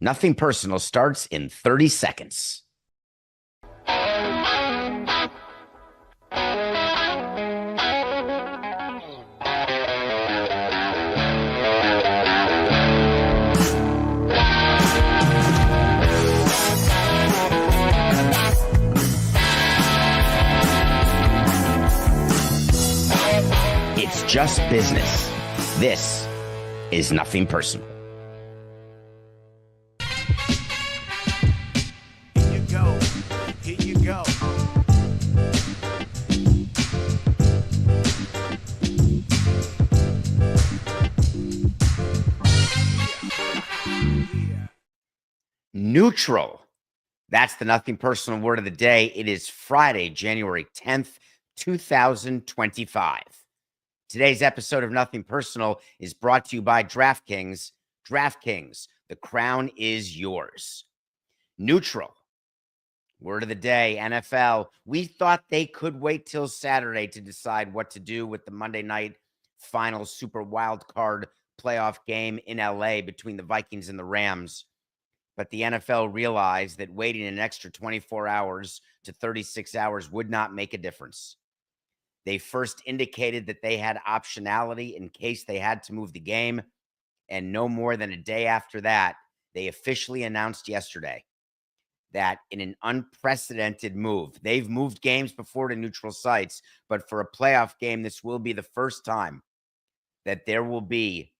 Nothing Personal starts in 30 seconds. It's just business. This is Nothing Personal. Here you go. Here you go. Neutral. That's the Nothing Personal word of the day. It is Friday, January 10th, 2025. Today's episode of Nothing Personal is brought to you by DraftKings. DraftKings, the crown is yours. Neutral. Word of the day, NFL. We thought they could wait till Saturday to decide what to do with the Monday night final Super Wild Card playoff game in LA between the Vikings and the Rams. But the NFL realized that waiting an extra 24 hours to 36 hours would not make a difference. They first indicated that they had optionality in case they had to move the game, and no more than a day after that, they officially announced yesterday that in an unprecedented move, they've moved games before to neutral sites, but for a playoff game, this will be the first time that there will be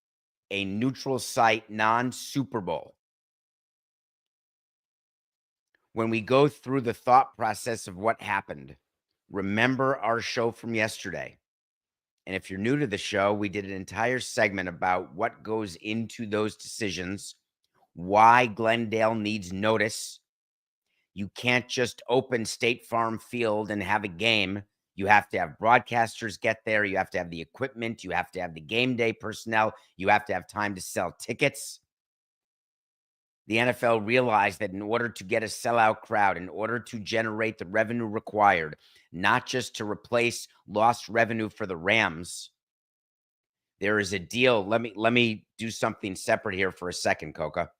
a neutral site non-Super Bowl. When we go through the thought process of what happened, remember our show from yesterday. And if you're new to the show, we did an entire segment about what goes into those decisions, why Glendale needs notice. You can't just open State Farm Field and have a game. You have to have broadcasters get there. You have to have the equipment. You have to have the game day personnel. You have to have time to sell tickets. The NFL realized that in order to get a sellout crowd, in order to generate the revenue required, not just to replace lost revenue for the Rams, there is a deal. Let me do something separate here for a second, Coca.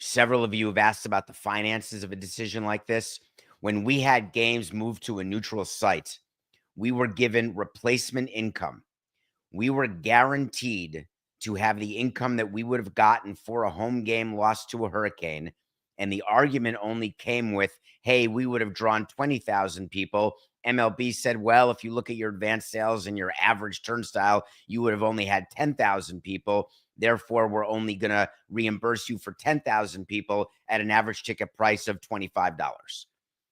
Several of you have asked about the finances of a decision like this. When we had games moved to a neutral site, we were given replacement income. We were guaranteed to have the income that we would have gotten for a home game lost to a hurricane. And the argument only came with, hey, we would have drawn 20,000 people. MLB said, well, if you look at your advanced sales and your average turnstile, you would have only had 10,000 people. Therefore, we're only going to reimburse you for 10,000 people at an average ticket price of $25.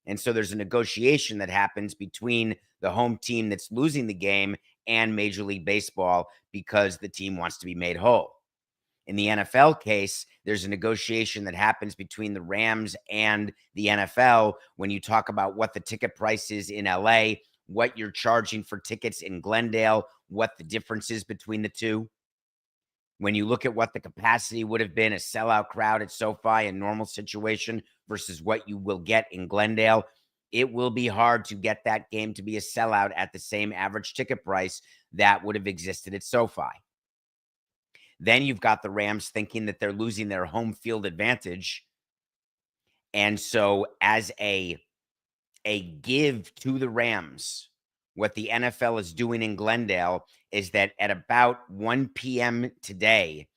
And so there's a negotiation that happens between the home team that's losing the game and Major League Baseball because the team wants to be made whole. In the NFL case, there's a negotiation that happens between the Rams and the NFL when you talk about what the ticket price is in LA, what you're charging for tickets in Glendale, what the difference is between the two. When you look at what the capacity would have been, a sellout crowd at SoFi in normal situation versus what you will get in Glendale, it will be hard to get that game to be a sellout at the same average ticket price that would have existed at SoFi. Then you've got the Rams thinking that they're losing their home field advantage. And so as a give to the Rams, what the NFL is doing in Glendale is that at about 1 p.m. today,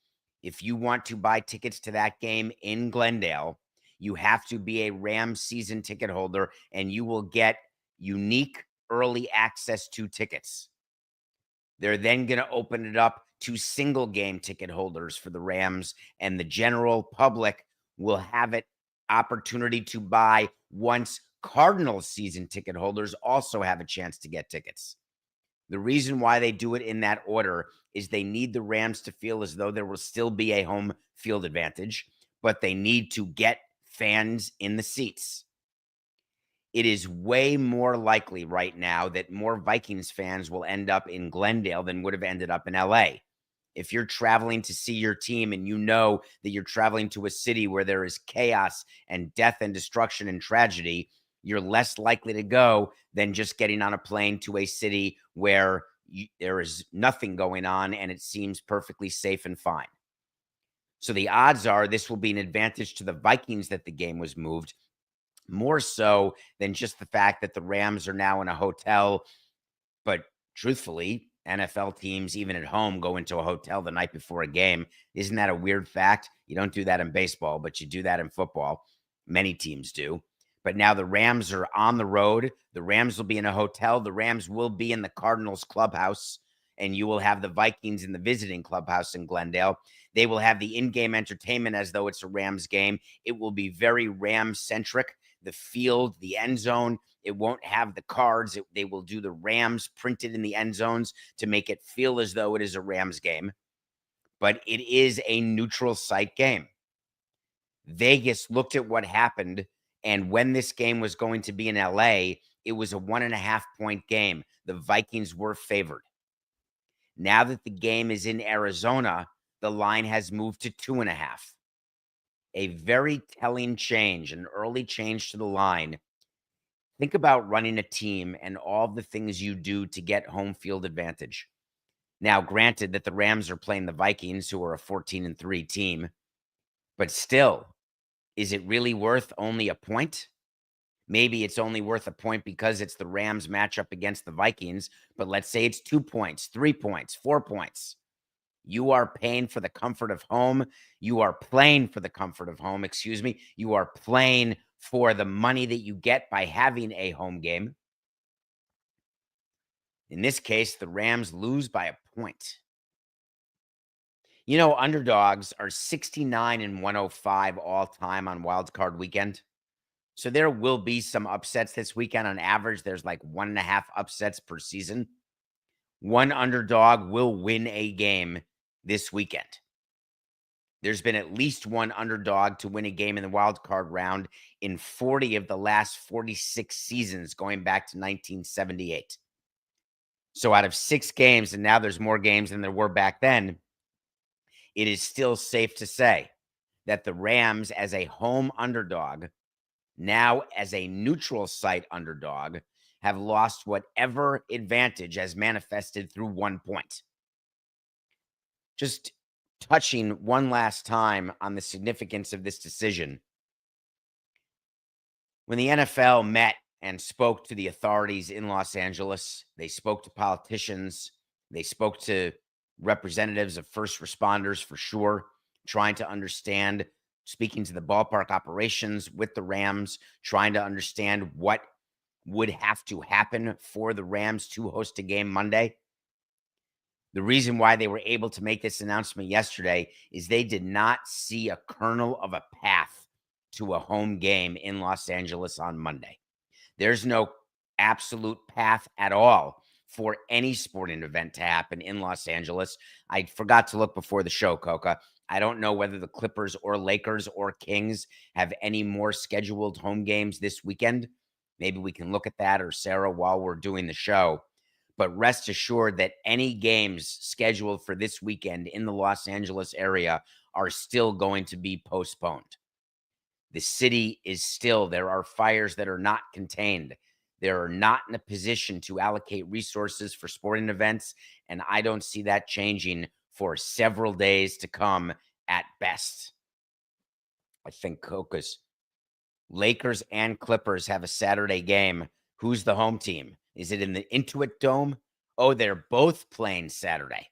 if you want to buy tickets to that game in Glendale, you have to be a Rams season ticket holder, and you will get unique early access to tickets. They're then going to open it up to single game ticket holders for the Rams, and the general public will have an opportunity to buy once Cardinals season ticket holders also have a chance to get tickets. The reason why they do it in that order is they need the Rams to feel as though there will still be a home field advantage, but they need to get fans in the seats. It is way more likely right now that more Vikings fans will end up in Glendale than would have ended up in LA. If you're traveling to see your team and you know that you're traveling to a city where there is chaos and death and destruction and tragedy, you're less likely to go than just getting on a plane to a city where there is nothing going on and it seems perfectly safe and fine. So the odds are this will be an advantage to the Vikings that the game was moved, more so than just the fact that the Rams are now in a hotel. But truthfully, NFL teams, even at home, go into a hotel the night before a game. Isn't that a weird fact? You don't do that in baseball, but you do that in football. Many teams do. But now the Rams are on the road. The Rams will be in a hotel. The Rams will be in the Cardinals clubhouse, and you will have the Vikings in the visiting clubhouse in Glendale. They will have the in-game entertainment as though it's a Rams game. It will be very Rams-centric. The field, the end zone, it won't have the cards. They will do the Rams printed in the end zones to make it feel as though it is a Rams game. But it is a neutral site game. Vegas looked at what happened, and when this game was going to be in LA, it was a 1.5-point game. The Vikings were favored. Now that the game is in Arizona, the line has moved to 2.5. A very telling change, an early change to the line. Think about running a team and all the things you do to get home field advantage. Now, granted that the Rams are playing the Vikings, who are a 14-3 team, but still, is it really worth only a point? Maybe it's only worth a point because it's the Rams matchup against the Vikings, but let's say it's 2 points, 3 points, 4 points. You are paying for the comfort of home. You are playing for the comfort of home, excuse me. You are playing for the money that you get by having a home game. In this case, the Rams lose by a point. You know, underdogs are 69 and 105 all time on Wild Card Weekend. So there will be some upsets this weekend. On average, there's like 1.5 upsets per season. One underdog will win a game this weekend. There's been at least one underdog to win a game in the wild card round in 40 of the last 46 seasons, going back to 1978. So out of 6 games, and now there's more games than there were back then, it is still safe to say that the Rams, as a home underdog, now as a neutral site underdog, have lost whatever advantage has manifested through 1 point. Just touching one last time on the significance of this decision. When the NFL met and spoke to the authorities in Los Angeles, they spoke to politicians, they spoke to representatives of first responders for sure, trying to understand, speaking to the ballpark operations with the Rams, trying to understand what would have to happen for the Rams to host a game Monday. The reason why they were able to make this announcement yesterday is they did not see a kernel of a path to a home game in Los Angeles on Monday. There's no absolute path at all for any sporting event to happen in Los Angeles. I forgot to look before the show, Coca. I don't know whether the Clippers or Lakers or Kings have any more scheduled home games this weekend. Maybe we can look at that, or Sarah, while we're doing the show. But rest assured that any games scheduled for this weekend in the Los Angeles area are still going to be postponed. The city is still, there are fires that are not contained. They're not in a position to allocate resources for sporting events, and I don't see that changing for several days to come at best. I think Coca's Lakers and Clippers have a Saturday game. Who's the home team? Is it in the Intuit Dome? Oh, they're both playing Saturday.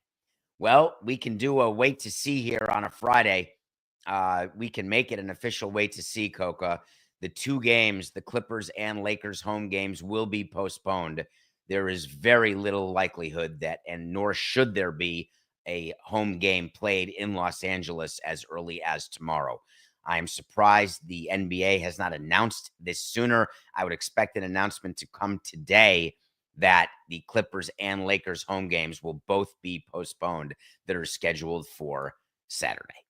Well, we can do a wait to see here on a Friday. We can make it an official wait to see, Coca. The 2 games, the Clippers and Lakers home games, will be postponed. There is very little likelihood that, and nor should there be, a home game played in Los Angeles as early as tomorrow. I am surprised the NBA has not announced this sooner. I would expect an announcement to come today that the Clippers and Lakers home games will both be postponed that are scheduled for Saturday.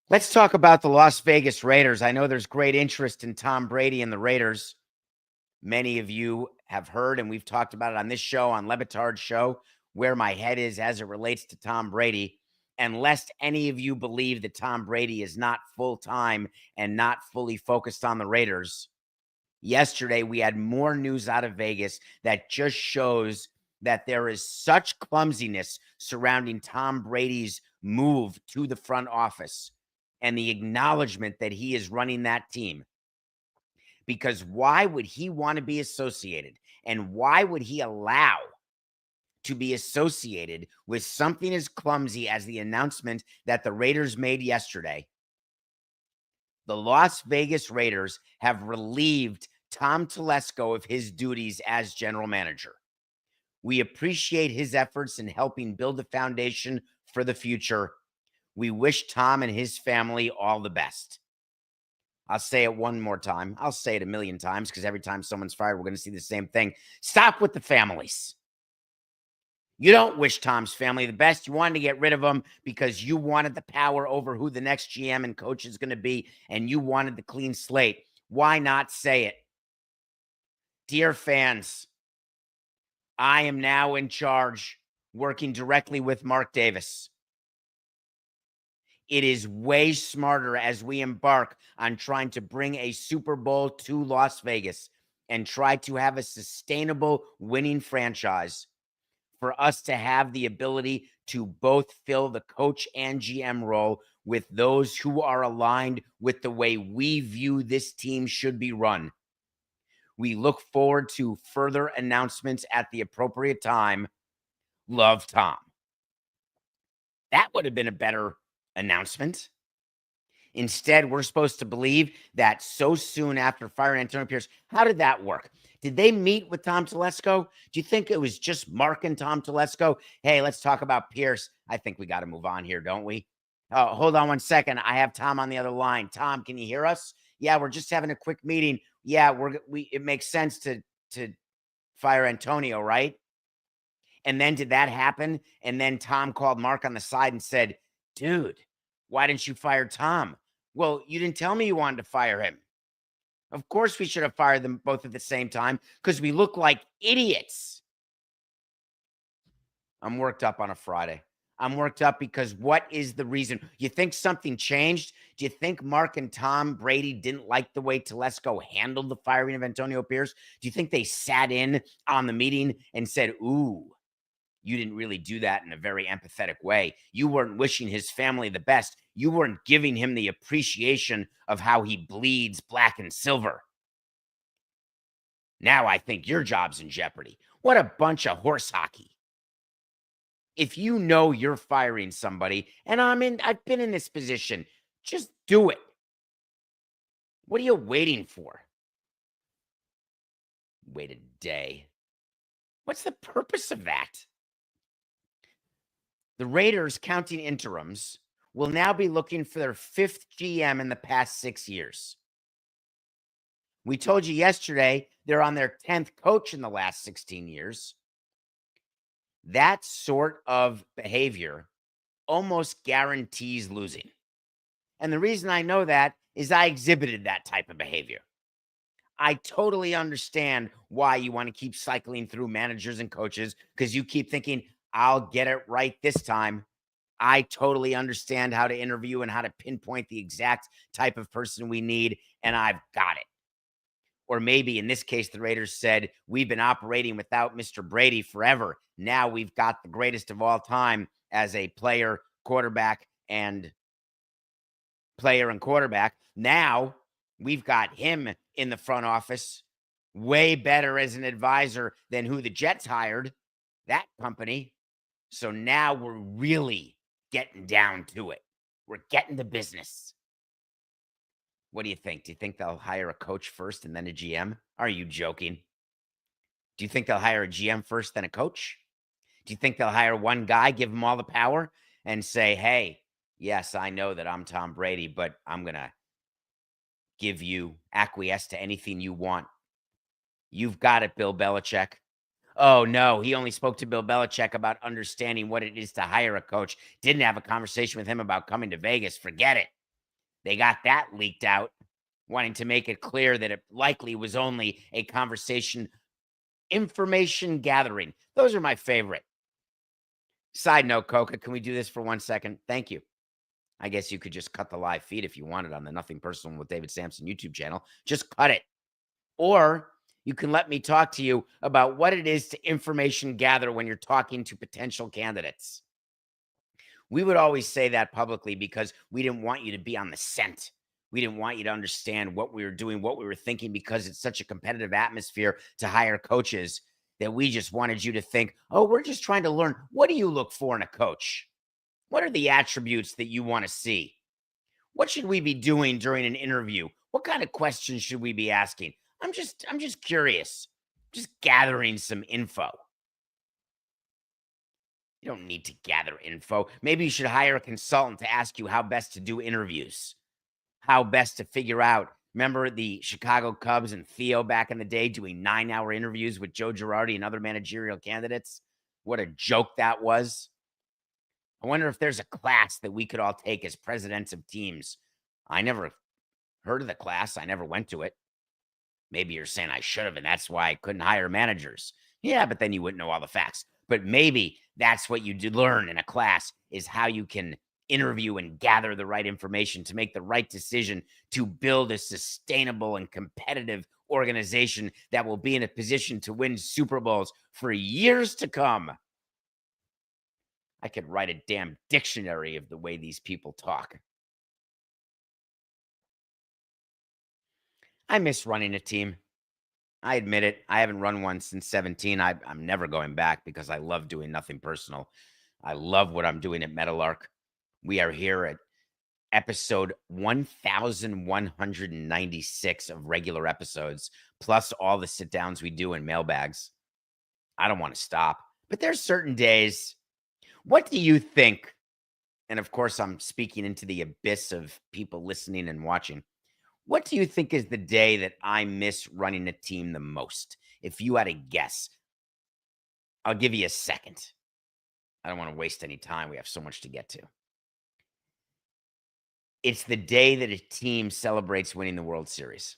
Let's talk about the Las Vegas Raiders. I know there's great interest in Tom Brady and the Raiders. Many of you have heard, and we've talked about it on this show, on Le Batard's show, where my head is as it relates to Tom Brady. And lest any of you believe that Tom Brady is not full-time and not fully focused on the Raiders, yesterday we had more news out of Vegas that just shows that there is such clumsiness surrounding Tom Brady's move to the front office and the acknowledgement that he is running that team. Because why would he want to be associated? And why would he allow to be associated with something as clumsy as the announcement that the Raiders made yesterday? The Las Vegas Raiders have relieved Tom Telesco of his duties as general manager. We appreciate his efforts in helping build the foundation for the future. We wish Tom and his family all the best. I'll say it one more time. I'll say it a million times because every time someone's fired, we're going to see the same thing. Stop with the families. You don't wish Tom's family the best. You wanted to get rid of them because you wanted the power over who the next GM and coach is going to be, and you wanted the clean slate. Why not say it? Dear fans, I am now in charge, working directly with Mark Davis. It is way smarter as we embark on trying to bring a Super Bowl to Las Vegas and try to have a sustainable winning franchise for us to have the ability to both fill the coach and GM role with those who are aligned with the way we view this team should be run. We look forward to further announcements at the appropriate time. Love, Tom. That would have been a better announcement. Instead, we're supposed to believe that so soon after firing Antonio Pierce, how did that work? Did they meet with Tom Telesco? Do you think it was just Mark and Tom Telesco? Hey, let's talk about Pierce. I think we got to move on here, don't we? Hold on one second. I have Tom on the other line. Tom, can you hear us? Yeah, we're just having a quick meeting. Yeah, it makes sense to fire Antonio, right? And then did that happen? And then Tom called Mark on the side and said, dude, why didn't you fire Tom? Well, you didn't tell me you wanted to fire him. Of course we should have fired them both at the same time because we look like idiots. I'm worked up on a Friday. I'm worked up because what is the reason? You think something changed? Do you think Mark and Tom Brady didn't like the way Telesco handled the firing of Antonio Pierce? Do you think they sat in on the meeting and said, ooh, you didn't really do that in a very empathetic way. You weren't wishing his family the best. You weren't giving him the appreciation of how he bleeds black and silver. Now I think your job's in jeopardy. What a bunch of horse hockey. If you know you're firing somebody, and I've been in this position, just do it. What are you waiting for? Wait a day. What's the purpose of that? The Raiders, counting interims, will now be looking for their 5th GM in the past 6 years. We told you yesterday they're on their 10th coach in the last 16 years. That sort of behavior almost guarantees losing. And the reason I know that is I exhibited that type of behavior. I totally understand why you want to keep cycling through managers and coaches because you keep thinking, I'll get it right this time. I totally understand how to interview and how to pinpoint the exact type of person we need, and I've got it. Or maybe in this case, the Raiders said, we've been operating without Mr. Brady forever. Now we've got the greatest of all time as a player, quarterback. Now we've got him in the front office, way better as an advisor than who the Jets hired, that company. So now we're really getting down to it. We're getting to business. What do you think? Do you think they'll hire a coach first and then a GM? Are you joking? Do you think they'll hire a GM first, then a coach? Do you think they'll hire one guy, give him all the power, and say, hey, yes, I know that I'm Tom Brady, but I'm going to give you acquiesce to anything you want. You've got it, Bill Belichick. Oh, no, he only spoke to Bill Belichick about understanding what it is to hire a coach. Didn't have a conversation with him about coming to Vegas. Forget it. They got that leaked out, wanting to make it clear that it likely was only a conversation, information gathering. Those are my favorite. Side note, Coca, can we do this for 1 second? Thank you. I guess you could just cut the live feed if you wanted on the Nothing Personal with David Samson YouTube channel. Just cut it. Or You can let me talk to you about what it is to information gather when you're talking to potential candidates. We would always say that publicly because we didn't want you to be on the scent. We didn't want you to understand what we were doing, what we were thinking, because it's such a competitive atmosphere to hire coaches that we just wanted you to think, oh, we're just trying to learn. What do you look for in a coach? What are the attributes that you want to see? What should we be doing during an interview? What kind of questions should we be asking? I'm just curious. Just gathering some info. You don't need to gather info. Maybe you should hire a consultant to ask you how best to do interviews, how best to figure out. Remember the Chicago Cubs and Theo back in the day doing 9-hour interviews with Joe Girardi and other managerial candidates? What a joke that was. I wonder if there's a class that we could all take as presidents of teams. I never heard of the class. I never went to it. Maybe you're saying I should have, and that's why I couldn't hire managers. Yeah, but then you wouldn't know all the facts. But maybe that's what you did learn in a class, is how you can interview and gather the right information to make the right decision to build a sustainable and competitive organization that will be in a position to win Super Bowls for years to come. I could write a damn dictionary of the way these people talk. I miss running a team. I admit it. I haven't run one since 17. I'm never going back because I love doing nothing personal. I love what I'm doing at Metalark. We are here at episode 1196 of regular episodes, plus all the sit downs we do in mailbags. I don't want to stop, but there's certain days. What do you think? And of course, I'm speaking into the abyss of people listening and watching. What do you think is the day that I miss running a team the most? If you had a guess, I'll give you a second. I don't want to waste any time. We have so much to get to. It's the day that a team celebrates winning the World Series,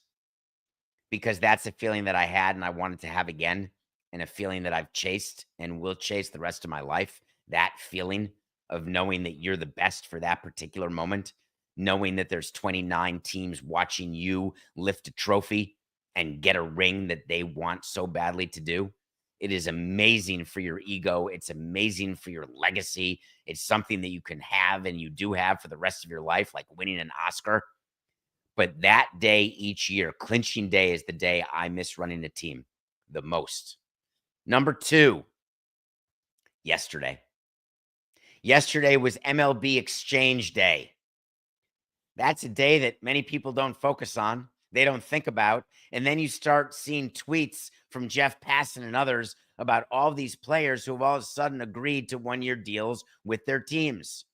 because that's a feeling that I had and I wanted to have again, and a feeling that I've chased and will chase the rest of my life. That feeling of knowing that you're the best for that particular moment, knowing that there's 29 teams watching you lift a trophy and get a ring that they want so badly to do. It is amazing for your ego. It's amazing for your legacy. It's something that you can have and you do have for the rest of your life, like winning an Oscar. But that day each year, clinching day, is the day I miss running a team the most. Number 2, yesterday. Yesterday was MLB Exchange Day. That's a day that many people don't focus on. They don't think about. And then you start seeing tweets from Jeff Passan and others about all these players who have all of a sudden agreed to 1-year deals with their teams.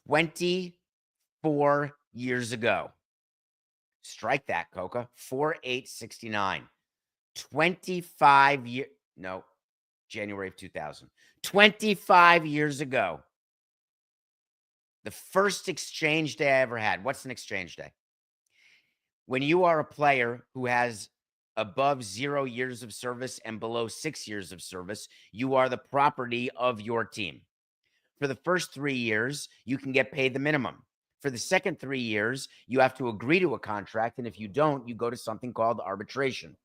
24 years ago. Strike that, Coca. 4/8/69. 25 years. No, January of 2000. 25 years ago. The first exchange day I ever had. What's an exchange day? When you are a player who has above 0 years of service and below 6 years of service, you are the property of your team. For the first 3 years, you can get paid the minimum. For the second 3 years, you have to agree to a contract. And if you don't, you go to something called arbitration.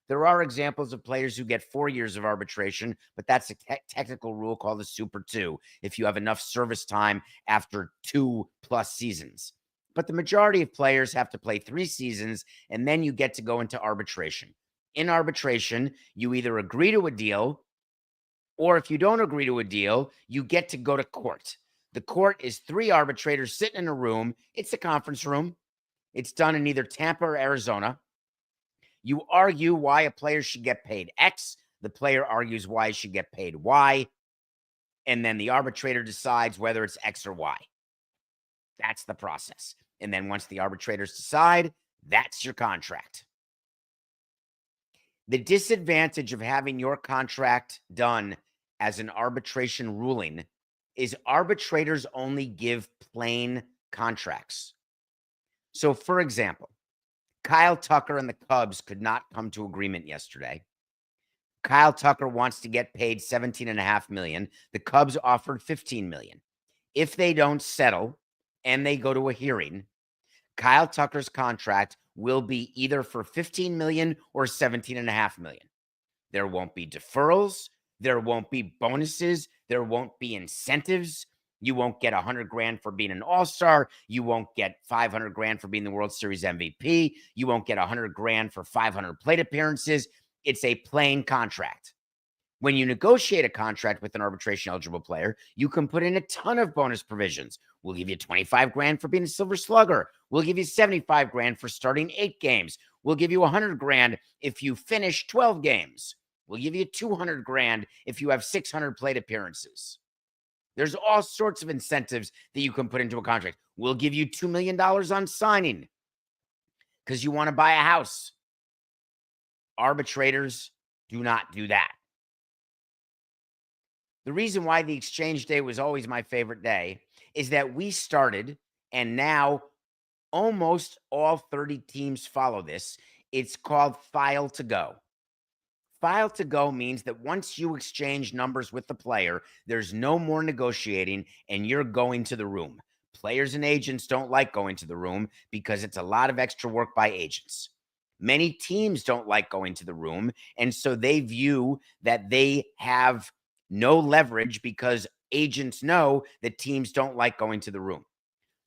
There are examples of players who get 4 years of arbitration, but that's a technical rule called the Super 2, if you have enough service time after 2+ seasons. But the majority of players have to play 3 seasons, and then you get to go into arbitration. In arbitration, you either agree to a deal, or if you don't agree to a deal, you get to go to court. The court is 3 arbitrators sitting in a room. It's a conference room. It's done in either Tampa or Arizona. You argue why a player should get paid X. The player argues why he should get paid Y. And then the arbitrator decides whether it's X or Y. That's the process. And then once the arbitrators decide, that's your contract. The disadvantage of having your contract done as an arbitration ruling is arbitrators only give plain contracts. So, for example, Kyle Tucker and the Cubs could not come to agreement yesterday. Kyle Tucker wants to get paid $17.5 million. The Cubs offered $15 million. If they don't settle and they go to a hearing, Kyle Tucker's contract will be either for 15 million or 17.5 million. There won't be deferrals. There won't be bonuses. There won't be incentives. You won't get 100 grand for being an all-star. You won't get 500 grand for being the World Series MVP. You won't get 100 grand for 500 plate appearances. It's a plain contract. When you negotiate a contract with an arbitration eligible player, you can put in a ton of bonus provisions. We'll give you 25 grand for being a silver slugger. We'll give you 75 grand for starting 8 games. We'll give you 100 grand if you finish 12 games. We'll give you 200 grand if you have 600 plate appearances. There's all sorts of incentives that you can put into a contract. We'll give you $2 million on signing because you want to buy a house. Arbitrators do not do that. The reason why the exchange day was always my favorite day is that we started, and now almost all 30 teams follow this. It's called file to go. File to go means that once you exchange numbers with the player, there's no more negotiating and you're going to the room. Players and agents don't like going to the room because it's a lot of extra work by agents. Many teams don't like going to the room, and so they view that they have no leverage because agents know that teams don't like going to the room.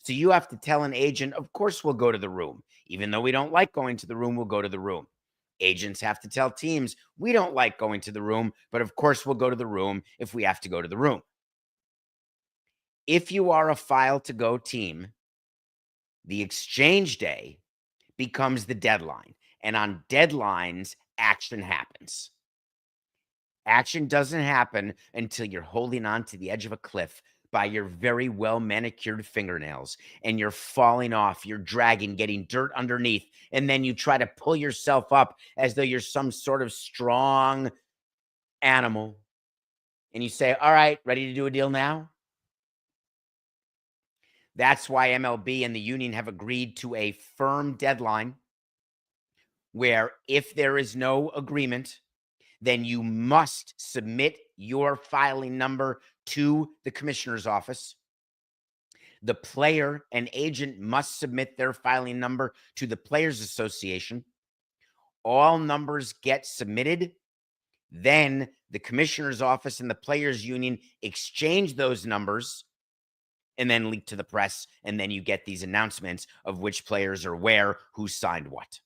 So you have to tell an agent, of course, we'll go to the room. Even though we don't like going to the room, we'll go to the room. Agents have to tell teams, we don't like going to the room, but of course, we'll go to the room if we have to go to the room. If you are a file to go team, the exchange day becomes the deadline. And on deadlines, action happens. Action doesn't happen until you're holding on to the edge of a cliff by your very well manicured fingernails and you're falling off, you're dragging, getting dirt underneath, and then you try to pull yourself up as though you're some sort of strong animal. And you say, all right, ready to do a deal now? That's why MLB and the union have agreed to a firm deadline where if there is no agreement, then you must submit your filing number to the commissioner's office. The player and agent must submit their filing number to the Players Association. All numbers get submitted. Then the commissioner's office and the players union exchange those numbers and then leak to the press. And then you get these announcements of which players are where, who signed what.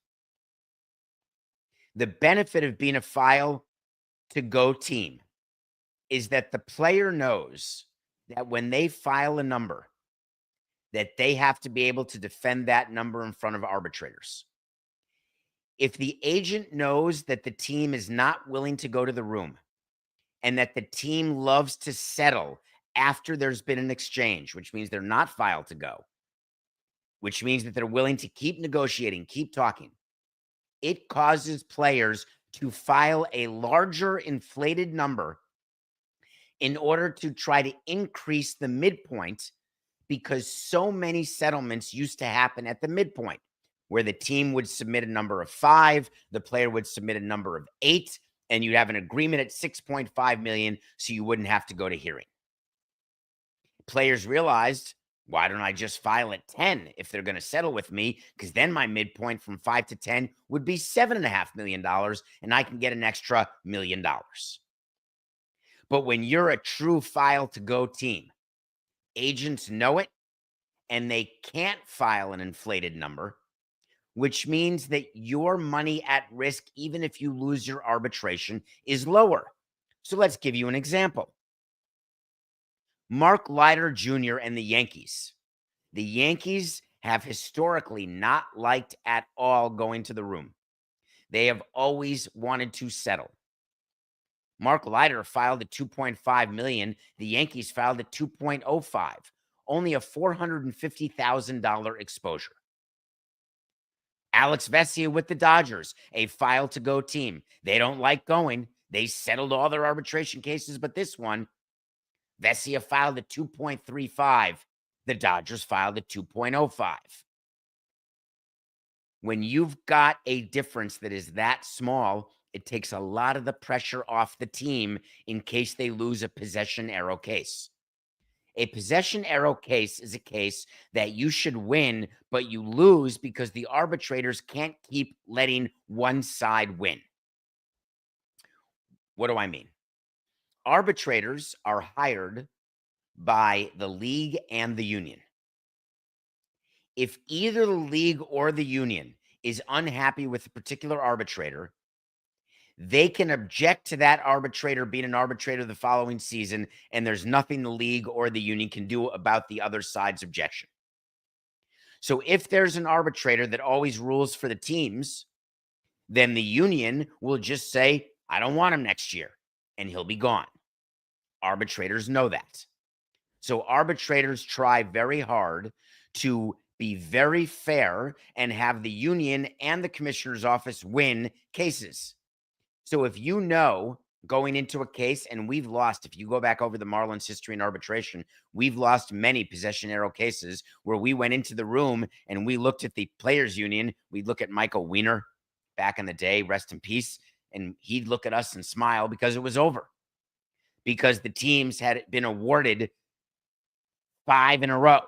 The benefit of being a file to go team is that the player knows that when they file a number, that they have to be able to defend that number in front of arbitrators. If the agent knows that the team is not willing to go to the room and that the team loves to settle after there's been an exchange, which means they're not filed to go, which means that they're willing to keep negotiating, keep talking, it causes players to file a larger inflated number in order to try to increase the midpoint, because so many settlements used to happen at the midpoint where the team would submit a number of 5, the player would submit a number of 8, and you'd have an agreement at 6.5 million so you wouldn't have to go to hearing. Players realized, why don't I just file at 10 if they're going to settle with me? Because then my midpoint from 5 to 10 would be $7.5 million, and I can get an extra $1 million. But when you're a true file to go team, agents know it, and they can't file an inflated number, which means that your money at risk, even if you lose your arbitration, is lower. So let's give you an example. Mark Leiter Jr. and the Yankees. The Yankees have historically not liked at all going to the room. They have always wanted to settle. Mark Leiter filed at $2.5 million. The Yankees filed at $2.05, only a $450,000 exposure. Alex Vesia with the Dodgers, a file to go team. They don't like going. They settled all their arbitration cases, but this one, Vesia filed at 2.35. The Dodgers filed at 2.05. When you've got a difference that is that small, it takes a lot of the pressure off the team in case they lose a possession arrow case. A possession arrow case is a case that you should win, but you lose because the arbitrators can't keep letting one side win. What do I mean? Arbitrators are hired by the league and the union. If either the league or the union is unhappy with a particular arbitrator, they can object to that arbitrator being an arbitrator the following season, and there's nothing the league or the union can do about the other side's objection. So if there's an arbitrator that always rules for the teams, then the union will just say, I don't want him next year, and he'll be gone. Arbitrators know that. So arbitrators try very hard to be very fair and have the union and the commissioner's office win cases. So if you know going into a case, and we've lost, if you go back over the Marlins history in arbitration, we've lost many possession arrow cases where we went into the room and we looked at the players union. We'd look at Michael Weiner back in the day, rest in peace, and he'd look at us and smile because it was over, because the teams had been awarded 5 in a row.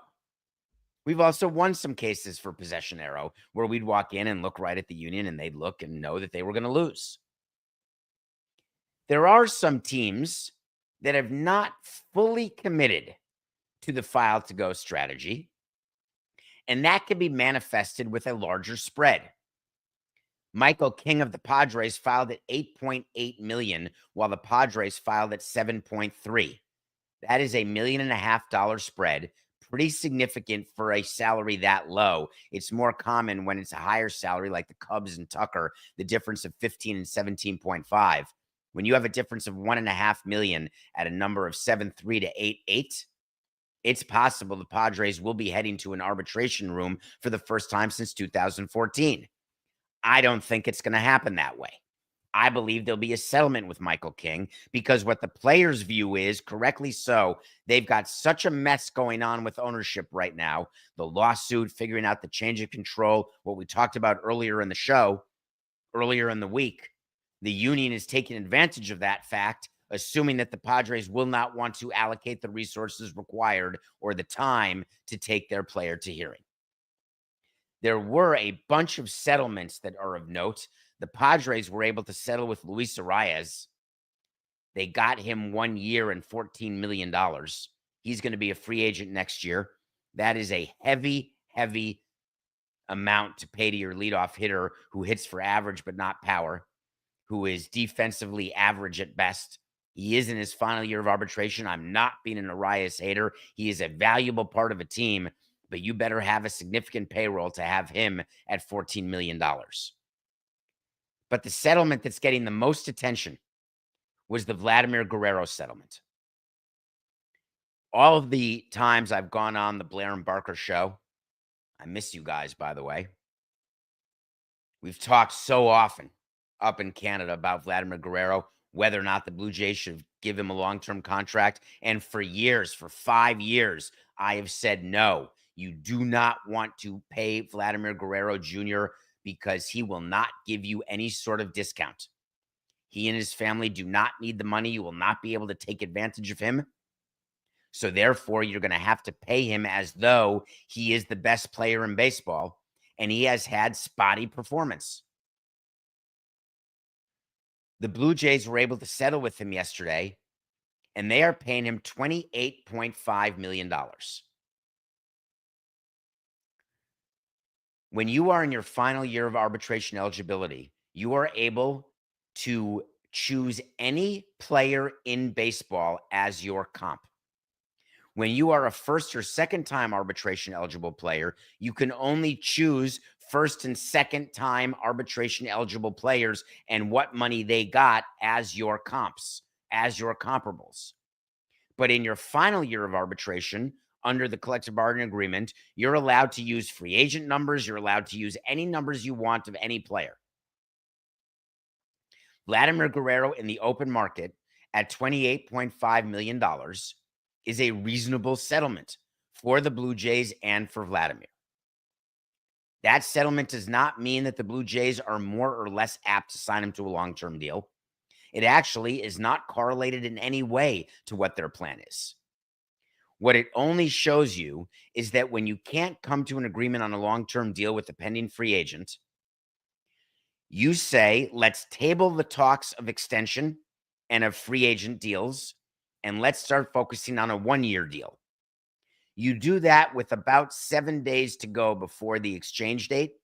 We've also won some cases for possession arrow where we'd walk in and look right at the union and they'd look and know that they were going to lose. There are some teams that have not fully committed to the file to go strategy, and that can be manifested with a larger spread. Michael King of the Padres filed at $8.8 million, while the Padres filed at $7.3. That is $1.5 million spread. Pretty significant for a salary that low. It's more common when it's a higher salary like the Cubs and Tucker, the difference of 15 and 17.5. When you have a difference of $1.5 million at a number of 7.3 to 8.8, it's possible the Padres will be heading to an arbitration room for the first time since 2014. I don't think it's going to happen that way. I believe there'll be a settlement with Michael King because what the players' view is, correctly so, they've got such a mess going on with ownership right now. The lawsuit, figuring out the change of control, what we talked about earlier in the show, earlier in the week. The union is taking advantage of that fact, assuming that the Padres will not want to allocate the resources required or the time to take their player to hearing. There were a bunch of settlements that are of note. The Padres were able to settle with Luis Arias. They got him 1 year and $14 million. He's going to be a free agent next year. That is a heavy, heavy amount to pay to your leadoff hitter who hits for average but not power, who is defensively average at best. He is in his final year of arbitration. I'm not being an Arias hater. He is a valuable part of a team, but you better have a significant payroll to have him at $14 million. But the settlement that's getting the most attention was the Vladimir Guerrero settlement. All of the times I've gone on the Blair and Barker show, I miss you guys, by the way. We've talked so often up in Canada about Vladimir Guerrero, whether or not the Blue Jays should give him a long-term contract. And for years, for 5 years, I have said, no, you do not want to pay Vladimir Guerrero Jr. because he will not give you any sort of discount. He and his family do not need the money. You will not be able to take advantage of him. So therefore, you're going to have to pay him as though he is the best player in baseball, and he has had spotty performance. The Blue Jays were able to settle with him yesterday, and they are paying him $28.5 million. When you are in your final year of arbitration eligibility, you are able to choose any player in baseball as your comp. When you are a first or second time arbitration eligible player, you can only choose first and second time arbitration eligible players and what money they got as your comps, as your comparables. But in your final year of arbitration, under the collective bargaining agreement, you're allowed to use free agent numbers. You're allowed to use any numbers you want of any player. Vladimir Guerrero in the open market at $28.5 million is a reasonable settlement for the Blue Jays and for Vladimir. That settlement does not mean that the Blue Jays are more or less apt to sign him to a long-term deal. It actually is not correlated in any way to what their plan is. What it only shows you is that when you can't come to an agreement on a long-term deal with a pending free agent, you say, let's table the talks of extension and of free agent deals, and let's start focusing on a one-year deal. You do that with about 7 days to go before the exchange date.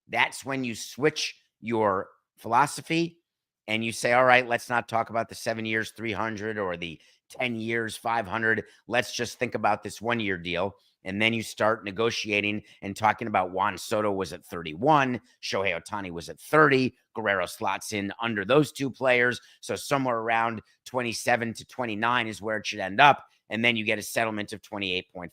That's when you switch your philosophy and you say, all right, let's not talk about the 7 years, 300 or the 10 years, 500. Let's just think about this one-year deal. And then you start negotiating and talking about Juan Soto was at 31. Shohei Ohtani was at 30. Guerrero slots in under those two players. So somewhere around 27 to 29 is where it should end up. And then you get a settlement of 28.5.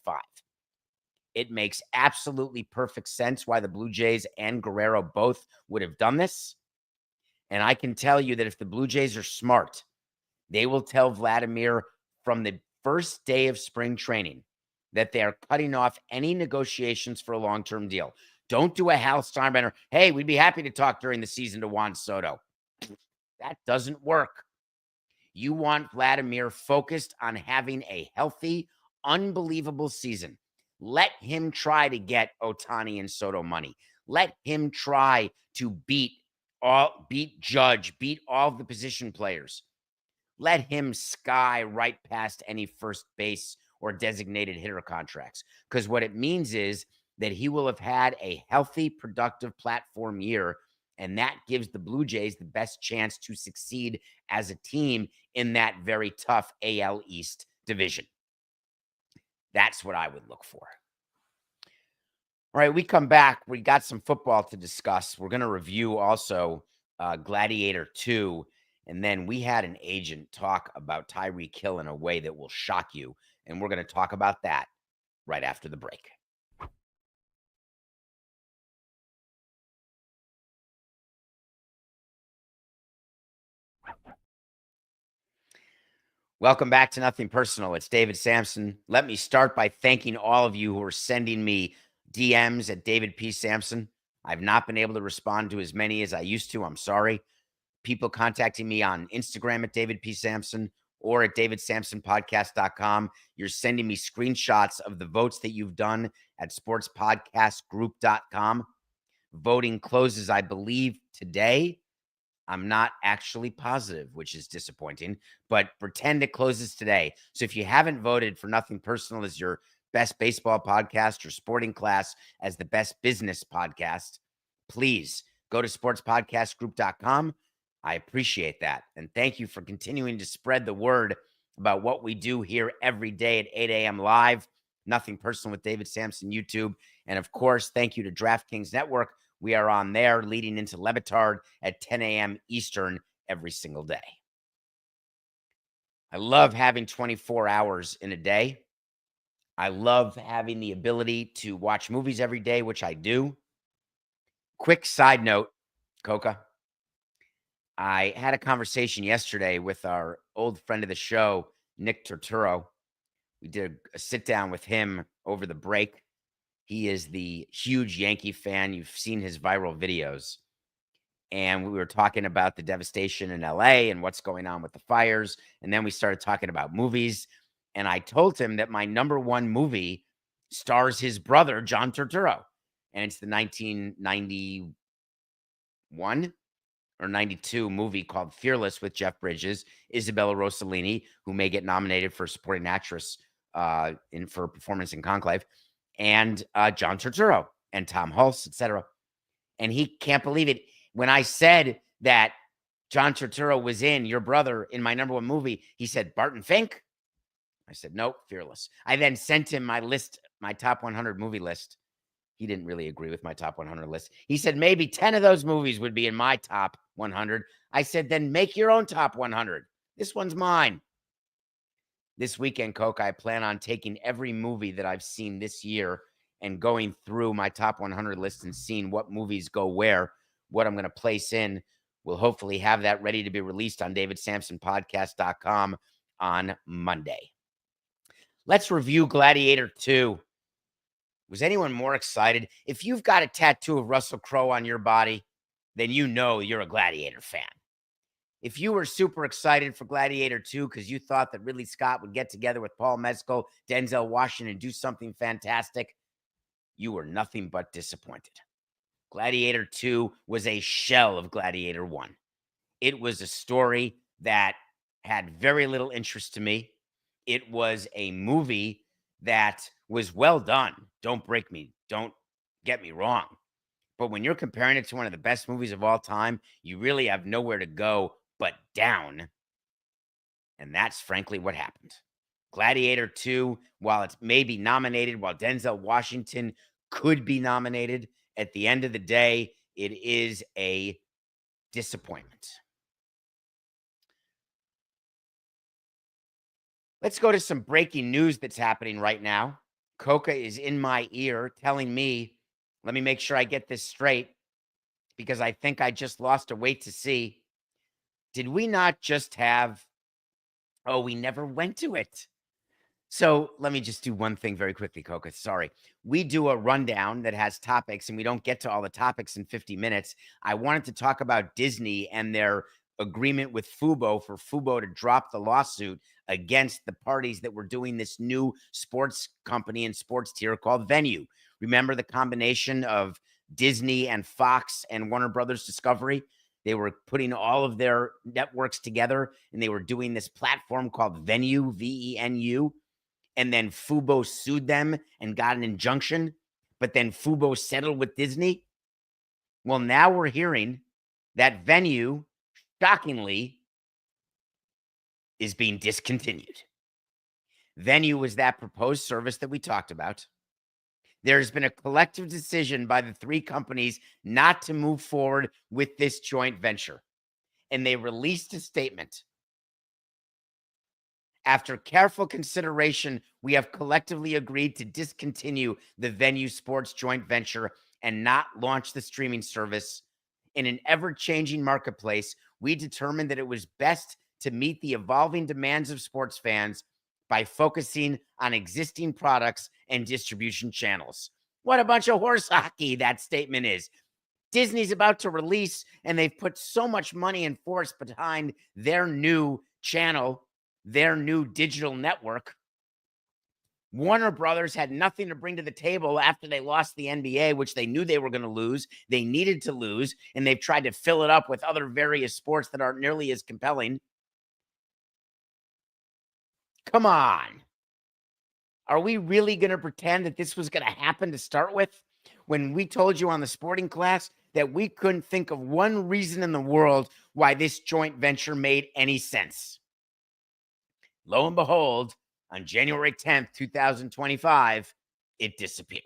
It makes absolutely perfect sense why the Blue Jays and Guerrero both would have done this. And I can tell you that if the Blue Jays are smart, they will tell Vladimir from the first day of spring training that they are cutting off any negotiations for a long-term deal. Don't do a Hal Steinbrenner, hey, we'd be happy to talk during the season to Juan Soto. That doesn't work. You want Vladimir focused on having a healthy, unbelievable season. Let him try to get Ohtani and Soto money. Let him try to beat Judge, beat all of the position players. Let him sky right past any first base or designated hitter contracts. Because what it means is that he will have had a healthy, productive platform year, and that gives the Blue Jays the best chance to succeed as a team in that very tough AL East division. That's what I would look for. All right, we come back. We got some football to discuss. We're going to review also Gladiator 2. And then we had an agent talk about Tyreek Hill in a way that will shock you. And we're going to talk about that right after the break. Welcome back to Nothing Personal. It's David Samson. Let me start by thanking all of you who are sending me DMs at David P. Samson. I've not been able to respond to as many as I used to. I'm sorry. People contacting me on Instagram at David P. Samson or at davidsamsonpodcast.com. You're sending me screenshots of the votes that you've done at sportspodcastgroup.com. Voting closes, I believe, today. I'm not actually positive, which is disappointing, but pretend it closes today. So if you haven't voted for Nothing Personal as your best baseball podcast or Sporting Class as the best business podcast, please go to sportspodcastgroup.com. I appreciate that. And thank you for continuing to spread the word about what we do here every day at 8 a.m. live. Nothing Personal with David Samson, YouTube. And of course, thank you to DraftKings Network. We are on there leading into Le Batard at 10 a.m. Eastern every single day. I love having 24 hours in a day. I love having the ability to watch movies every day, which I do. Quick side note, Coca. I had a conversation yesterday with our old friend of the show, Nick Turturro. We did a sit down with him over the break. He is the huge Yankee fan. You've seen his viral videos. And we were talking about the devastation in LA and what's going on with the fires. And then we started talking about movies. And I told him that my number one movie stars his brother, John Turturro. And it's the 1991 or 92 movie called Fearless with Jeff Bridges, Isabella Rossellini, who may get nominated for supporting actress for performance in Conclave, and John Turturro and Tom Hulse, etc. And he can't believe it. When I said that John Turturro was in your brother in my number one movie, he said, Barton Fink? I said, nope, Fearless. I then sent him my list, my top 100 movie list. He didn't really agree with my top 100 list. He said maybe 10 of those movies would be in my top 100. I said, then make your own top 100. This one's mine. This weekend, Coke, I plan on taking every movie that I've seen this year and going through my top 100 list and seeing what movies go where, what I'm going to place in. We'll hopefully have that ready to be released on davidsamsonpodcast.com on Monday. Let's review Gladiator 2. Was anyone more excited? If you've got a tattoo of Russell Crowe on your body, then you know you're a Gladiator fan. If you were super excited for Gladiator 2 because you thought that Ridley Scott would get together with Paul Mescal, Denzel Washington, and do something fantastic, you were nothing but disappointed. Gladiator 2 was a shell of Gladiator 1. It was a story that had very little interest to me. It was a movie that was well done. Don't get me wrong. But when you're comparing it to one of the best movies of all time, you really have nowhere to go but down. And that's frankly what happened. Gladiator 2, while it's maybe nominated, while Denzel Washington could be nominated, at the end of the day, it is a disappointment. Let's go to some breaking news that's happening right now. Coca is in my ear telling me, let me make sure I get this straight, because I think I just lost a wait to see. Did we not just have, oh, we never went to it. So let me just do one thing very quickly, Coca. Sorry. We do a rundown that has topics, and we don't get to all the topics in 50 minutes. I wanted to talk about Disney and their agreement with Fubo for Fubo to drop the lawsuit against the parties that were doing this new sports company and sports tier called Venu. Remember the combination of Disney and Fox and Warner Brothers Discovery? They were putting all of their networks together, and they were doing this platform called Venu, Venu. And then Fubo sued them and got an injunction, but then Fubo settled with Disney. Well, now we're hearing that Venu, shockingly, is being discontinued. Venu was that proposed service that we talked about. There's been a collective decision by the three companies not to move forward with this joint venture. And they released a statement. After careful consideration, we have collectively agreed to discontinue the Venu Sports joint venture and not launch the streaming service. In an ever-changing marketplace, we determined that it was best to meet the evolving demands of sports fans by focusing on existing products and distribution channels. What a bunch of horse hockey that statement is. Disney's about to release, and they've put so much money and force behind their new channel, their new digital network. Warner Brothers had nothing to bring to the table after they lost the NBA, which they knew they were going to lose. They needed to lose, and they've tried to fill it up with other various sports that aren't nearly as compelling. Come on. Are we really going to pretend that this was going to happen to start with? When we told you on the Sporting Class that we couldn't think of one reason in the world why this joint venture made any sense. Lo and behold, on January 10th, 2025, it disappeared.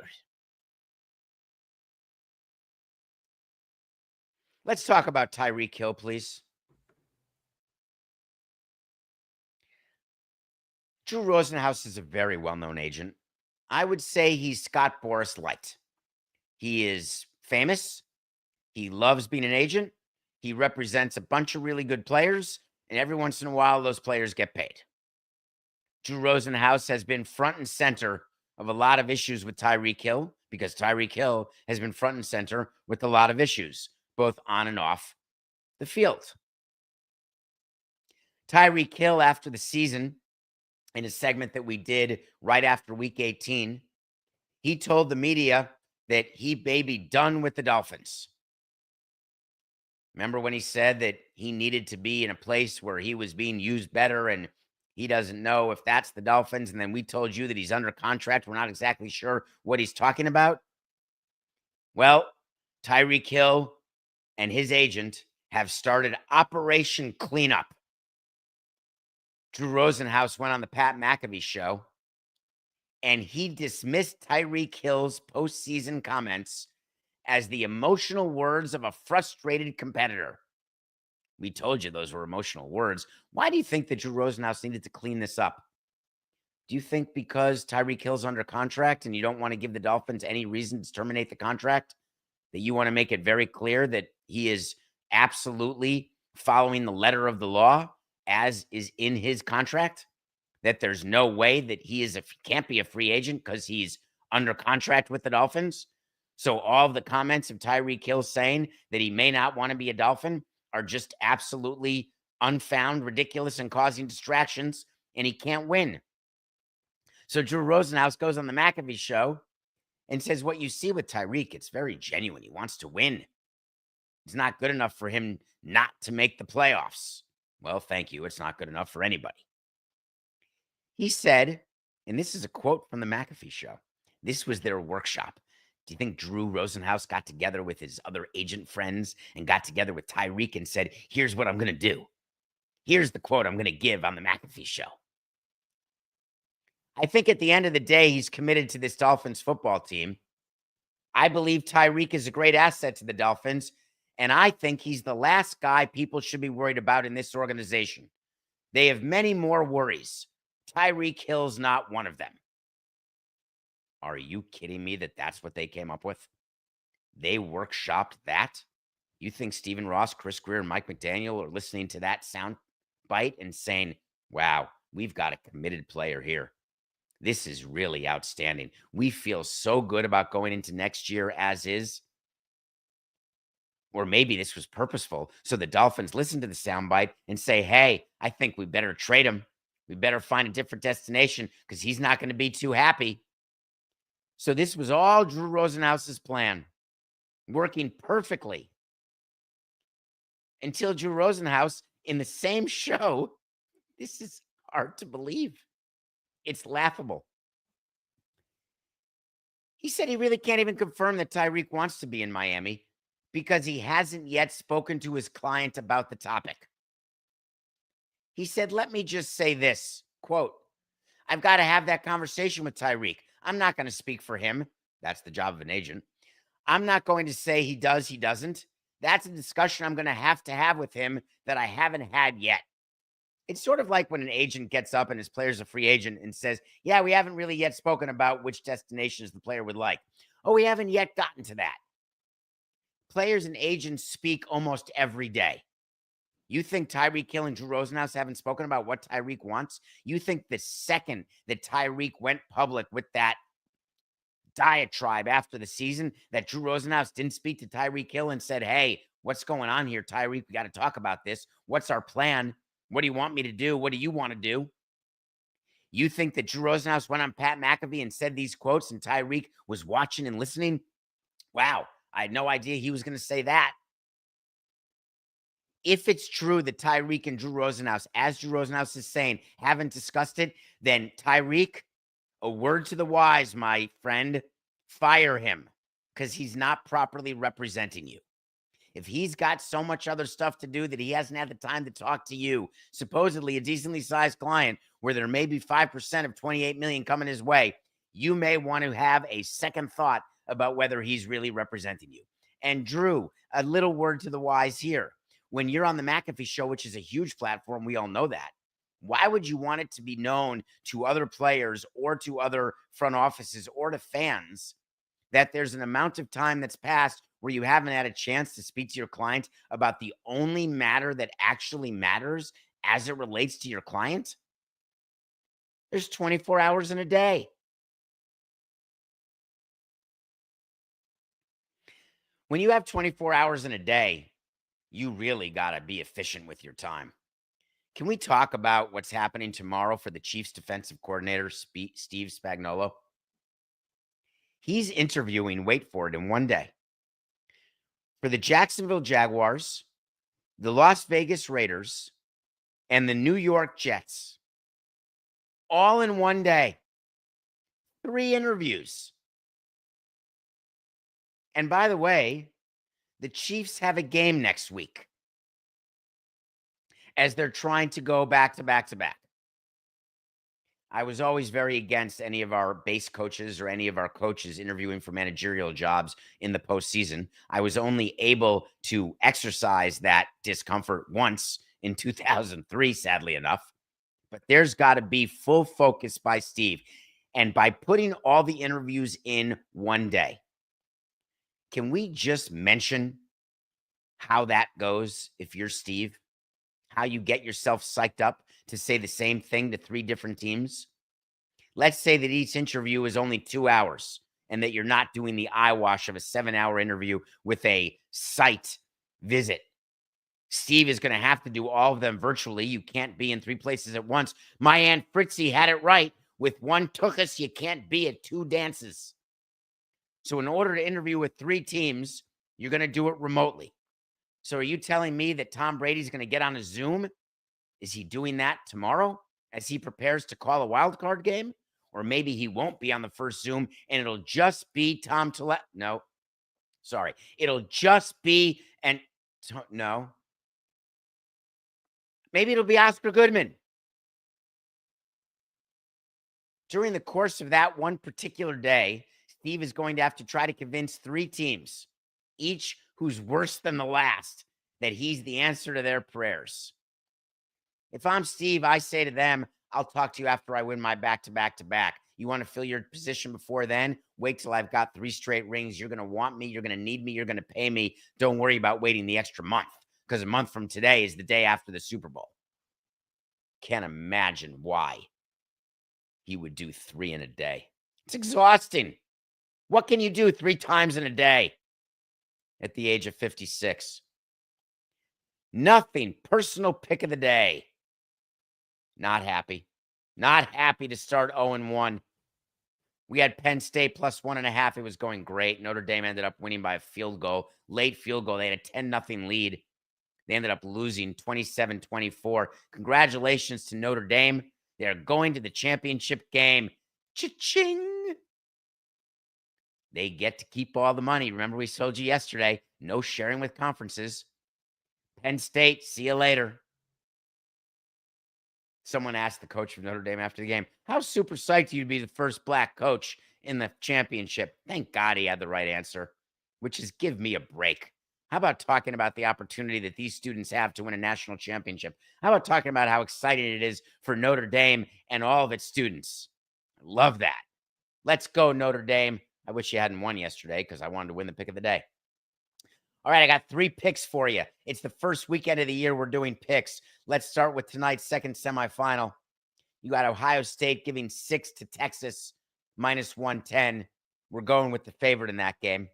Let's talk about Tyreek Hill, please. Drew Rosenhaus is a very well-known agent. I would say he's Scott Boras light. He is famous. He loves being an agent. He represents a bunch of really good players, and every once in a while, those players get paid. Drew Rosenhaus has been front and center of a lot of issues with Tyreek Hill, because Tyreek Hill has been front and center with a lot of issues, both on and off the field. Tyreek Hill, after the season, in a segment that we did right after week 18, he told the media that he may be done with the Dolphins. Remember when he said that he needed to be in a place where he was being used better, and he doesn't know if that's the Dolphins? And then we told you that he's under contract. We're not exactly sure what he's talking about. Well, Tyreek Hill and his agent have started Operation Cleanup. Drew Rosenhaus went on the Pat McAfee show, and he dismissed Tyreek Hill's postseason comments as the emotional words of a frustrated competitor. We told you those were emotional words. Why do you think that Drew Rosenhaus needed to clean this up? Do you think because Tyreek Hill's under contract and you don't want to give the Dolphins any reason to terminate the contract, that you want to make it very clear that he is absolutely following the letter of the law as is in his contract? That there's no way that he can't be a free agent because he's under contract with the Dolphins? So all of the comments of Tyreek Hill saying that he may not want to be a Dolphin are just absolutely unfound, ridiculous, and causing distractions, and he can't win. So Drew Rosenhaus goes on the McAfee show and says, what you see with Tyreek, it's very genuine. He wants to win. It's not good enough for him not to make the playoffs. Well, thank you. It's not good enough for anybody. He said, and this is a quote from the McAfee show, this was their workshop. Do you think Drew Rosenhaus got together with his other agent friends and got together with Tyreek and said, here's what I'm going to do? Here's the quote I'm going to give on the McAfee show. I think at the end of the day, he's committed to this Dolphins football team. I believe Tyreek is a great asset to the Dolphins, and I think he's the last guy people should be worried about in this organization. They have many more worries. Tyreek Hill's not one of them. Are you kidding me that that's what they came up with? They workshopped that? You think Stephen Ross, Chris Greer, and Mike McDaniel are listening to that sound bite and saying, wow, we've got a committed player here. This is really outstanding. We feel so good about going into next year as is. Or maybe this was purposeful. So the Dolphins listen to the soundbite and say, hey, I think we better trade him. We better find a different destination because he's not going to be too happy. So this was all Drew Rosenhaus's plan, working perfectly until Drew Rosenhaus in the same show. This is hard to believe. It's laughable. He said he really can't even confirm that Tyreek wants to be in Miami because he hasn't yet spoken to his client about the topic. He said, let me just say this, quote, I've got to have that conversation with Tyreek. I'm not going to speak for him. That's the job of an agent. I'm not going to say he does, he doesn't. That's a discussion I'm going to have with him that I haven't had yet. It's sort of like when an agent gets up and his player's a free agent and says, yeah, we haven't really yet spoken about which destinations the player would like. Oh, we haven't yet gotten to that. Players and agents speak almost every day. You think Tyreek Hill and Drew Rosenhaus haven't spoken about what Tyreek wants? You think the second that Tyreek went public with that diatribe after the season that Drew Rosenhaus didn't speak to Tyreek Hill and said, hey, what's going on here, Tyreek? We got to talk about this. What's our plan? What do you want me to do? What do you want to do? You think that Drew Rosenhaus went on Pat McAfee and said these quotes and Tyreek was watching and listening? Wow, I had no idea he was going to say that. If it's true that Tyreek and Drew Rosenhaus, as Drew Rosenhaus is saying, haven't discussed it, then Tyreek, a word to the wise, my friend, fire him because he's not properly representing you. If he's got so much other stuff to do that he hasn't had the time to talk to you, supposedly a decently sized client where there may be 5% of 28 million coming his way, you may want to have a second thought about whether he's really representing you. And Drew, a little word to the wise here. When you're on the McAfee show, which is a huge platform, we all know that. Why would you want it to be known to other players or to other front offices or to fans that there's an amount of time that's passed where you haven't had a chance to speak to your client about the only matter that actually matters as it relates to your client? There's 24 hours in a day. When you have 24 hours in a day, you really got to be efficient with your time. Can we talk about what's happening tomorrow for the Chiefs defensive coordinator, Steve Spagnuolo? He's interviewing, wait for it, in one day, for the Jacksonville Jaguars, the Las Vegas Raiders, and the New York Jets. All in one day. 3 interviews. And by the way, the Chiefs have a game next week as they're trying to go back to back to back. I was always very against any of our base coaches or any of our coaches interviewing for managerial jobs in the postseason. I was only able to exercise that discomfort once in 2003, sadly enough. But there's got to be full focus by Steve. And by putting all the interviews in one day, can we just mention how that goes if you're Steve? How you get yourself psyched up to say the same thing to 3 different teams? Let's say that each interview is only 2 hours and that you're not doing the eyewash of a 7-hour interview with a site visit. Steve is going to have to do all of them virtually. You can't be in 3 places at once. My Aunt Fritzy had it right. With one tuchus, you can't be at 2 dances. So in order to interview with 3 teams, you're going to do it remotely. So are you telling me that Tom Brady's going to get on a Zoom? Is he doing that tomorrow as he prepares to call a wild card game? Or maybe he won't be on the first Zoom and it'll just be Tom Tele. No, sorry. It'll just be, no. Maybe it'll be Oscar Goodman. During the course of that one particular day, Steve is going to have to try to convince 3 teams, each who's worse than the last, that he's the answer to their prayers. If I'm Steve, I say to them, I'll talk to you after I win my back-to-back-to-back. You want to fill your position before then? Wait till I've got 3 straight rings. You're going to want me. You're going to need me. You're going to pay me. Don't worry about waiting the extra month, because a month from today is the day after the Super Bowl. Can't imagine why he would do 3 in a day. It's exhausting. What can you do 3 times in a day at the age of 56? Nothing. Personal pick of the day. Not happy. Not happy to start 0-1. We had Penn State plus 1.5. It was going great. Notre Dame ended up winning by a field goal. Late field goal. They had a 10-0 lead. They ended up losing 27-24. Congratulations to Notre Dame. They're going to the championship game. Cha-ching! They get to keep all the money. Remember, we told you yesterday, no sharing with conferences. Penn State, see you later. Someone asked the coach of Notre Dame after the game, how super psyched you'd be the first black coach in the championship? Thank God he had the right answer, which is give me a break. How about talking about the opportunity that these students have to win a national championship? How about talking about how exciting it is for Notre Dame and all of its students? I love that. Let's go, Notre Dame. I wish you hadn't won yesterday because I wanted to win the pick of the day. All right, I got 3 picks for you. It's the first weekend of the year we're doing picks. Let's start with tonight's second semifinal. You got Ohio State giving 6 to Texas, minus 110. We're going with the favorite in that game.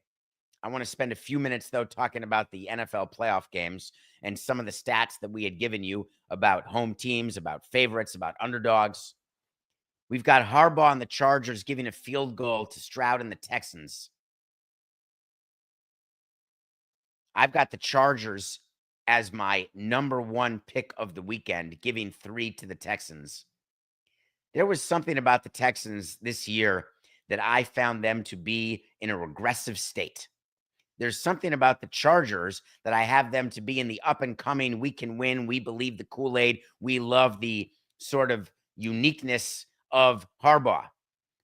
I want to spend a few minutes, though, talking about the NFL playoff games and some of the stats that we had given you about home teams, about favorites, about underdogs. We've got Harbaugh and the Chargers giving a field goal to Stroud and the Texans. I've got the Chargers as my number 1 pick of the weekend, giving 3 to the Texans. There was something about the Texans this year that I found them to be in a regressive state. There's something about the Chargers that I have them to be in the up and coming, we can win, we believe the Kool-Aid, we love the sort of uniqueness of Harbaugh.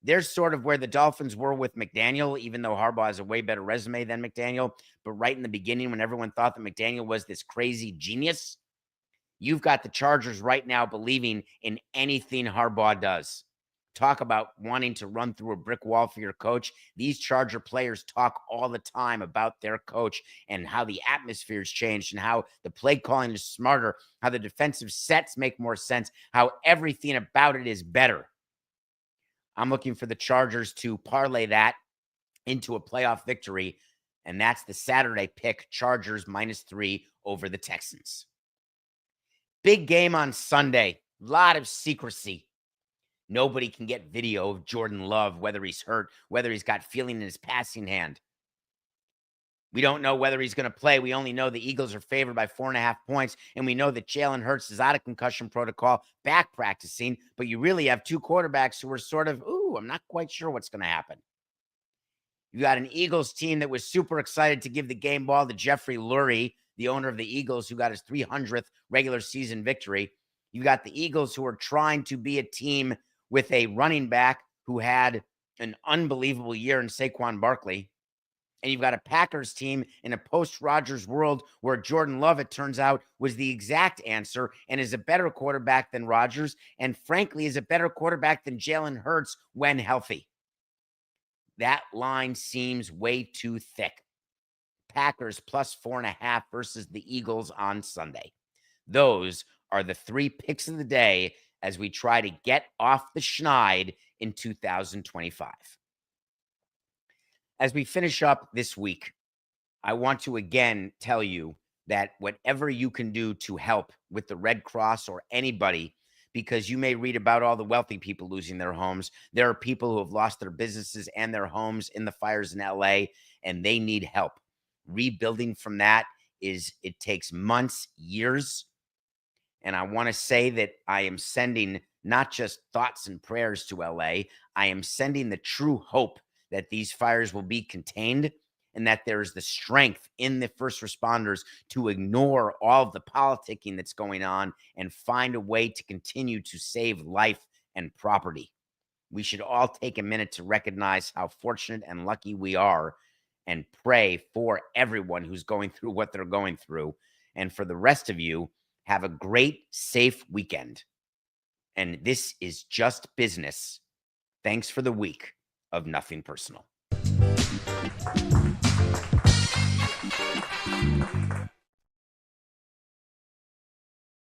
They're sort of where the Dolphins were with McDaniel, even though Harbaugh has a way better resume than McDaniel. But right in the beginning, when everyone thought that McDaniel was this crazy genius, you've got the Chargers right now believing in anything Harbaugh does. Talk about wanting to run through a brick wall for your coach. These Charger players talk all the time about their coach and how the atmosphere's changed and how the play calling is smarter, how the defensive sets make more sense, how everything about it is better. I'm looking for the Chargers to parlay that into a playoff victory, and that's the Saturday pick, Chargers minus 3 over the Texans. Big game on Sunday. A lot of secrecy. Nobody can get video of Jordan Love, whether he's hurt, whether he's got feeling in his passing hand. We don't know whether he's going to play. We only know the Eagles are favored by 4.5 points, and we know that Jalen Hurts is out of concussion protocol, back practicing, but you really have 2 quarterbacks who are sort of, I'm not quite sure what's going to happen. You got an Eagles team that was super excited to give the game ball to Jeffrey Lurie, the owner of the Eagles, who got his 300th regular season victory. You got the Eagles who are trying to be a team with a running back who had an unbelievable year in Saquon Barkley. And you've got a Packers team in a post-Rodgers world where Jordan Love, it turns out, was the exact answer and is a better quarterback than Rodgers and, frankly, is a better quarterback than Jalen Hurts when healthy. That line seems way too thick. Packers plus 4.5 versus the Eagles on Sunday. Those are the 3 picks of the day as we try to get off the schneid in 2025. As we finish up this week, I want to again tell you that whatever you can do to help with the Red Cross or anybody, because you may read about all the wealthy people losing their homes. There are people who have lost their businesses and their homes in the fires in LA, and they need help. Rebuilding from that it takes months, years. And I want to say that I am sending not just thoughts and prayers to LA, I am sending the true hope that these fires will be contained and that there is the strength in the first responders to ignore all of the politicking that's going on and find a way to continue to save life and property. We should all take a minute to recognize how fortunate and lucky we are and pray for everyone who's going through what they're going through. And for the rest of you, have a great, safe weekend. And this is just business. Thanks for the week of Nothing Personal.